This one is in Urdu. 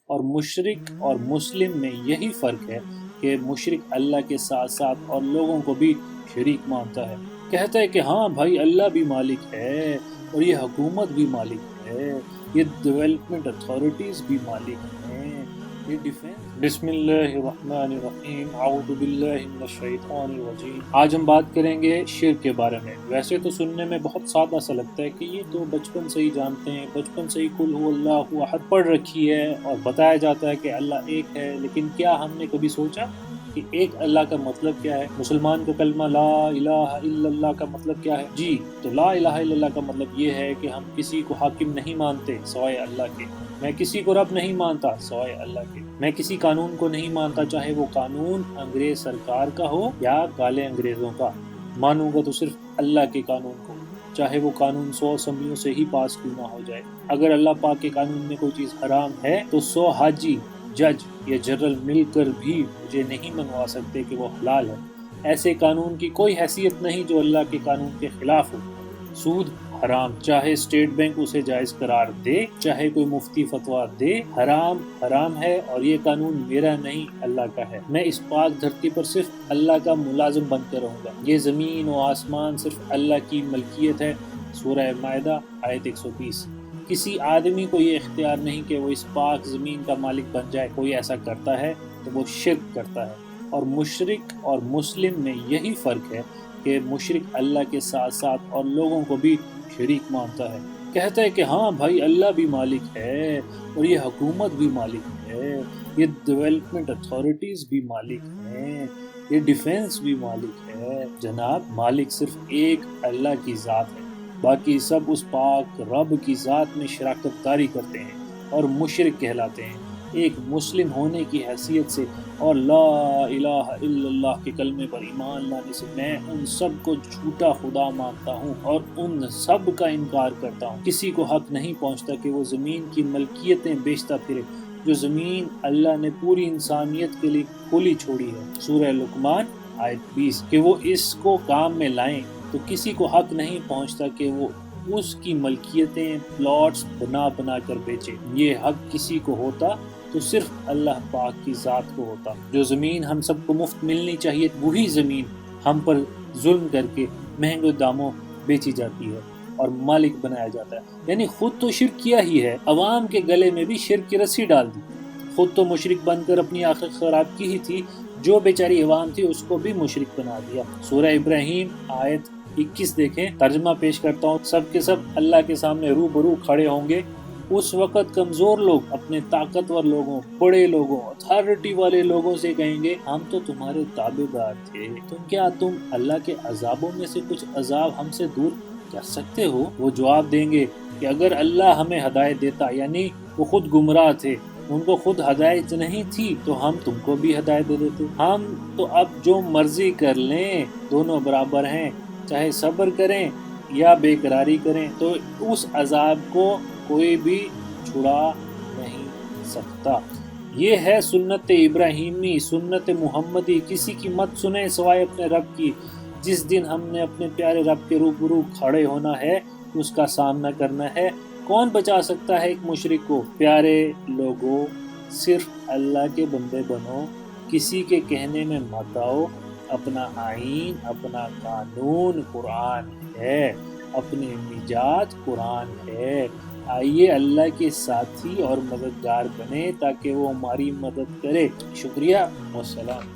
اور مشرک اور مسلم میں یہی فرق ہے کہ مشرک اللہ کے ساتھ ساتھ اور لوگوں کو بھی شریک مانتا ہے، کہتا ہے کہ ہاں بھائی اللہ بھی مالک ہے اور یہ حکومت بھی مالک ہے، یہ ڈیولپمنٹ اتھارٹیز بھی مالک ہیں، یہ ڈیفینس۔ بسم اللہ الرحمن الرحیم، اعوذ باللہ من الشیطان الرجیم۔ آج ہم بات کریں گے شرک کے بارے میں۔ ویسے تو سننے میں بہت سادہ سا لگتا ہے کہ یہ تو بچپن سے ہی جانتے ہیں، بچپن سے ہی قل هو اللہ احد پڑھ رکھی ہے اور بتایا جاتا ہے کہ اللہ ایک ہے، لیکن کیا ہم نے کبھی سوچا کہ ایک اللہ کا مطلب کیا ہے؟ مسلمان کا کلمہ لا الہ الا اللہ کا مطلب کیا ہے؟ جی تو لا الہ الا اللہ کا مطلب یہ ہے کہ ہم کسی کو حاکم نہیں مانتے سوائے اللہ کے، میں کسی کو رب نہیں مانتا سوائے اللہ کے، میں کسی قانون کو نہیں مانتا چاہے وہ قانون انگریز سرکار کا ہو یا کالے انگریزوں کا، مانوں گا تو صرف اللہ کے قانون کو، چاہے وہ قانون 100 اسمبلیوں سے ہی پاس کیوں نہ ہو جائے۔ اگر اللہ پاک کے قانون میں کوئی چیز حرام ہے تو 100 حاجی، جج یا جنرل مل کر بھی مجھے نہیں منوا سکتے کہ وہ حلال ہے۔ ایسے قانون کی کوئی حیثیت نہیں جو اللہ کے قانون کے خلاف ہو۔ سود حرام، چاہے اسٹیٹ بینک اسے جائز قرار دے، چاہے کوئی مفتی فتویٰ دے، حرام حرام ہے اور یہ قانون میرا نہیں اللہ کا ہے۔ میں اس پاک دھرتی پر صرف اللہ کا ملازم بن کر رہوں گا۔ یہ زمین و آسمان صرف اللہ کی ملکیت ہے۔ سورہ مائدہ آیت 120۔ کسی آدمی کو یہ اختیار نہیں کہ وہ اس پاک زمین کا مالک بن جائے۔ کوئی ایسا کرتا ہے تو وہ شرک کرتا ہے۔ اور مشرک اور مسلم میں یہی فرق ہے کہ مشرک اللہ کے ساتھ ساتھ اور لوگوں کو بھی شریک مانتا ہے، کہتا ہے کہ ہاں بھائی اللہ بھی مالک ہے اور یہ حکومت بھی مالک ہے، یہ ڈیولپمنٹ اتھارٹیز بھی مالک ہیں، یہ ڈیفینس بھی مالک ہے۔ جناب مالک صرف ایک اللہ کی ذات ہے، باقی سب اس پاک رب کی ذات میں شراکت داری کرتے ہیں اور مشرک کہلاتے ہیں۔ ایک مسلم ہونے کی حیثیت سے اور لا الہ الا اللہ کے کلمے پر ایمان لانے سے میں ان سب کو جھوٹا خدا مانتا ہوں اور ان سب کا انکار کرتا ہوں۔ کسی کو حق نہیں پہنچتا کہ وہ زمین کی ملکیتیں بیچتا پھرے، جو زمین اللہ نے پوری انسانیت کے لیے کھلی چھوڑی ہے۔ سورہ لقمان آیت 20 کہ وہ اس کو کام میں لائیں، تو کسی کو حق نہیں پہنچتا کہ وہ اس کی ملکیتیں پلاٹس بنا بنا کر بیچے۔ یہ حق کسی کو ہوتا تو صرف اللہ پاک کی ذات کو ہوتا۔ جو زمین ہم سب کو مفت ملنی چاہیے وہی زمین ہم پر ظلم کر کے مہنگے داموں بیچی جاتی ہے اور مالک بنایا جاتا ہے۔ یعنی خود تو شرک کیا ہی ہے، عوام کے گلے میں بھی شرک کی رسی ڈال دی۔ خود تو مشرک بن کر اپنی آخرت خراب کی ہی تھی، جو بیچاری عوام تھی اس کو بھی مشرک بنا دیا۔ سورہ ابراہیم آیت 21 دیکھیں، ترجمہ پیش کرتا ہوں۔ سب کے سب اللہ کے سامنے روبرو کھڑے ہوں گے۔ اس وقت کمزور لوگ اپنے طاقتور لوگوں، بڑے لوگوں، اتھارٹی والے لوگوں سے کہیں گے ہم تو تمہارے تابع دار تھے، تم اللہ کے عذابوں میں سے کچھ عذاب ہم سے دور کر سکتے ہو؟ وہ جواب دیں گے کہ اگر اللہ ہمیں ہدایت دیتا، یعنی وہ خود گمراہ تھے، ان کو خود ہدایت نہیں تھی تو ہم تم کو بھی ہدایت دے دیتے۔ ہم تو اب جو مرضی کر لیں، دونوں برابر ہیں، چاہے صبر کریں یا بے قراری کریں، تو اس عذاب کو کوئی بھی چھڑا نہیں سکتا۔ یہ ہے سنت ابراہیمی، سنت محمدی۔ کسی کی مت سنیں سوائے اپنے رب کی۔ جس دن ہم نے اپنے پیارے رب کے روبرو کھڑے ہونا ہے، اس کا سامنا کرنا ہے۔ کون بچا سکتا ہے ایک مشرک کو؟ پیارے لوگوں، صرف اللہ کے بندے بنو، کسی کے کہنے میں مت آؤ۔ اپنا آئین، اپنا قانون قرآن ہے، اپنی نجات قرآن ہے۔ آئیے اللہ کے ساتھی اور مددگار بنے تاکہ وہ ہماری مدد کرے۔ شکریہ، والسلام۔